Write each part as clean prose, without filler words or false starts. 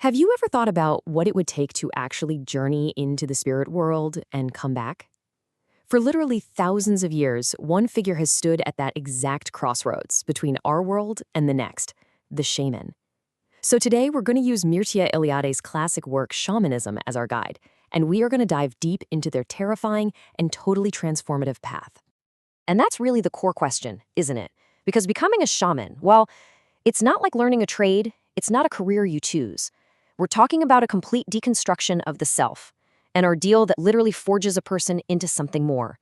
Have you ever thought about what it would take to actually journey into the spirit world and come back? For literally thousands of years, one figure has stood at that exact crossroads between our world and the next, the shaman. So today we're going to use Mircea Eliade's classic work Shamanism as our guide, and we are going to dive deep into their terrifying and totally transformative path. And that's really the core question, isn't it? Because becoming a shaman, well, it's not like learning a trade, it's not a career you choose. We're talking about a complete deconstruction of the self, an ordeal that literally forges a person into something more,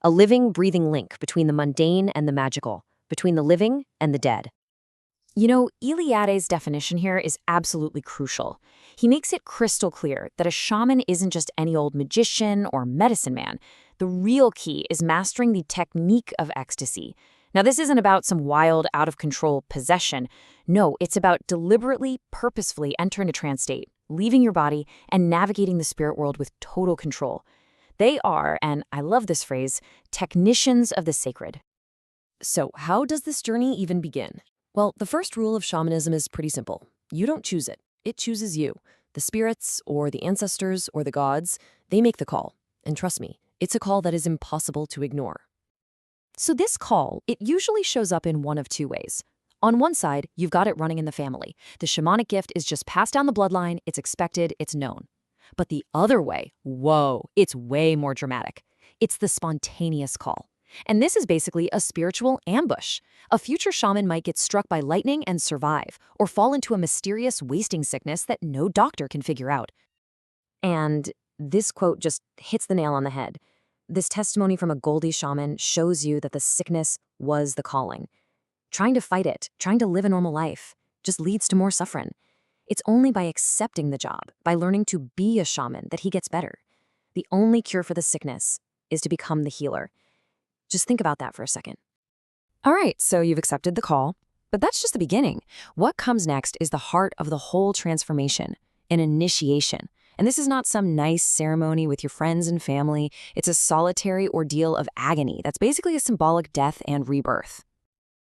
a living, breathing link between the mundane and the magical, between the living and the dead. You know, Eliade's definition here is absolutely crucial. He makes it crystal clear that a shaman isn't just any old magician or medicine man. The real key is mastering the technique of ecstasy. Now, this isn't about some wild, out-of-control possession. No, it's about deliberately, purposefully entering a trance state, leaving your body, and navigating the spirit world with total control. They are, and I love this phrase, technicians of the sacred. So how does this journey even begin? Well, the first rule of shamanism is pretty simple. You don't choose it. It chooses you. The spirits, or the ancestors, or the gods, they make the call. And trust me, it's a call that is impossible to ignore. So this call, it usually shows up in one of two ways. On one side, you've got it running in the family. The shamanic gift is just passed down the bloodline, it's expected, it's known. But the other way, whoa, it's way more dramatic. It's the spontaneous call. And this is basically a spiritual ambush. A future shaman might get struck by lightning and survive, or fall into a mysterious wasting sickness that no doctor can figure out. And this quote just hits the nail on the head. This testimony from a Goldie shaman shows you that the sickness was the calling. Trying to fight it, trying to live a normal life, just leads to more suffering. It's only by accepting the job, by learning to be a shaman, that he gets better. The only cure for the sickness is to become the healer. Just think about that for a second. All right, so you've accepted the call, but that's just the beginning. What comes next is the heart of the whole transformation, an initiation. And this is not some nice ceremony with your friends and family. It's a solitary ordeal of agony that's basically a symbolic death and rebirth.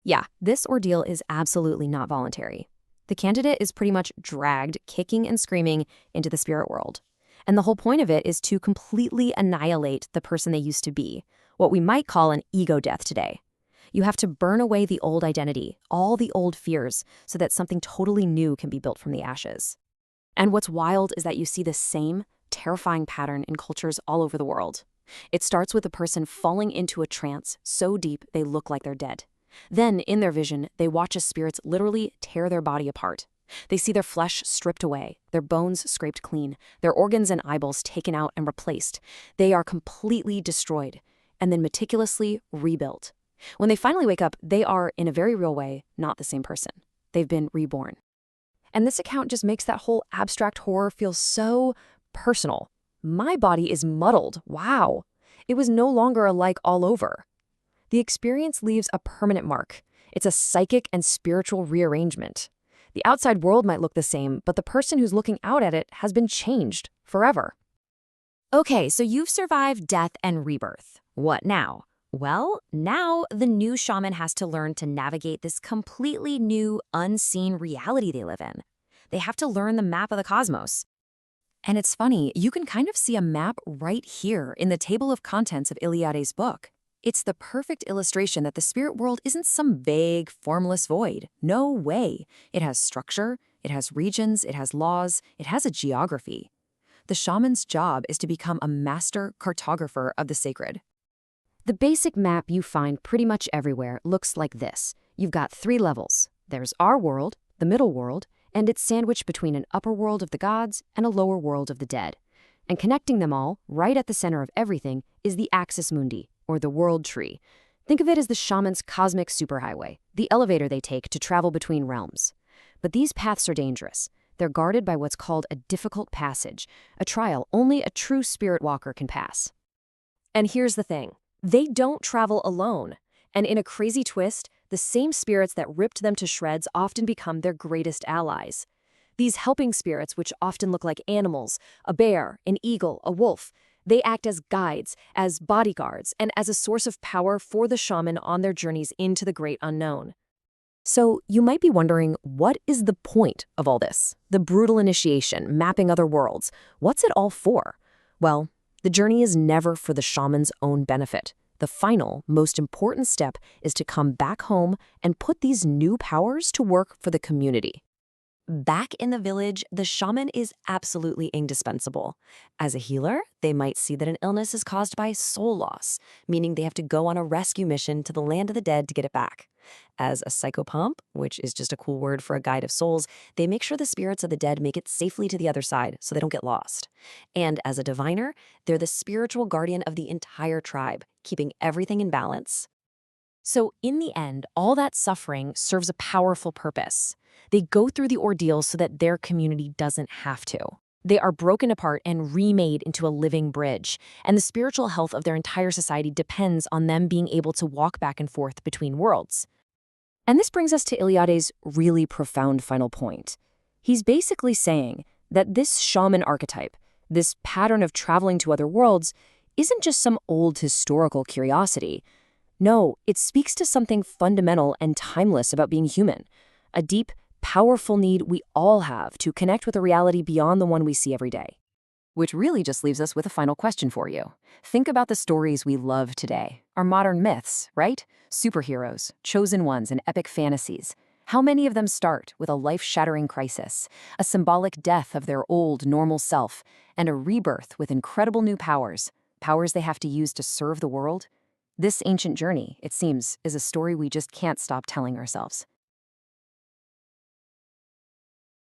Yeah, this ordeal is absolutely not voluntary. The candidate is pretty much dragged, kicking and screaming, into the spirit world. And the whole point of it is to completely annihilate the person they used to be, what we might call an ego death today. You have to burn away the old identity, all the old fears, so that something totally new can be built from the ashes. And what's wild is that you see the same terrifying pattern in cultures all over the world. It starts with a person falling into a trance so deep they look like they're dead. Then, in their vision, they watch as spirits literally tear their body apart. They see their flesh stripped away, their bones scraped clean, their organs and eyeballs taken out and replaced. They are completely destroyed, and then meticulously rebuilt. When they finally wake up, they are, in a very real way, not the same person. They've been reborn. And this account just makes that whole abstract horror feel so personal. My body is muddled. Wow. It was no longer alike all over. The experience leaves a permanent mark. It's a psychic and spiritual rearrangement. The outside world might look the same, but the person who's looking out at it has been changed forever. Okay, so you've survived death and rebirth. What now? Well, now the new shaman has to learn to navigate this completely new, unseen reality they live in. They have to learn the map of the cosmos. And it's funny, you can kind of see a map right here in the table of contents of Eliade's book. It's the perfect illustration that the spirit world isn't some vague, formless void. No way. It has structure, it has regions, it has laws, it has a geography. The shaman's job is to become a master cartographer of the sacred. The basic map you find pretty much everywhere looks like this. You've got 3 levels. There's our world, the middle world, and it's sandwiched between an upper world of the gods and a lower world of the dead. And connecting them all, right at the center of everything, is the axis mundi, or the world tree. Think of it as the shaman's cosmic superhighway, the elevator they take to travel between realms. But these paths are dangerous. They're guarded by what's called a difficult passage, a trial only a true spirit walker can pass. And here's the thing. They don't travel alone. And in a crazy twist, the same spirits that ripped them to shreds often become their greatest allies. These helping spirits, which often look like animals, a bear, an eagle, a wolf, they act as guides, as bodyguards, and as a source of power for the shaman on their journeys into the great unknown. So you might be wondering, what is the point of all this? The brutal initiation, mapping other worlds. What's it all for? Well, the journey is never for the shaman's own benefit. The final, most important step is to come back home and put these new powers to work for the community. Back in the village, the shaman is absolutely indispensable. As a healer, they might see that an illness is caused by soul loss, meaning they have to go on a rescue mission to the land of the dead to get it back. As a psychopomp, which is just a cool word for a guide of souls, they make sure the spirits of the dead make it safely to the other side so they don't get lost. And as a diviner, they're the spiritual guardian of the entire tribe, keeping everything in balance. So in the end, all that suffering serves a powerful purpose. They go through the ordeal so that their community doesn't have to. They are broken apart and remade into a living bridge, and the spiritual health of their entire society depends on them being able to walk back and forth between worlds. And this brings us to Iliade's really profound final point. He's basically saying that this shaman archetype, this pattern of traveling to other worlds, isn't just some old historical curiosity. No, it speaks to something fundamental and timeless about being human, a deep, powerful need we all have to connect with a reality beyond the one we see every day. Which really just leaves us with a final question for you. Think about the stories we love today, our modern myths, right? Superheroes, chosen ones, and epic fantasies. How many of them start with a life-shattering crisis, a symbolic death of their old, normal self, and a rebirth with incredible new powers, powers they have to use to serve the world? This ancient journey, it seems, is a story we just can't stop telling ourselves.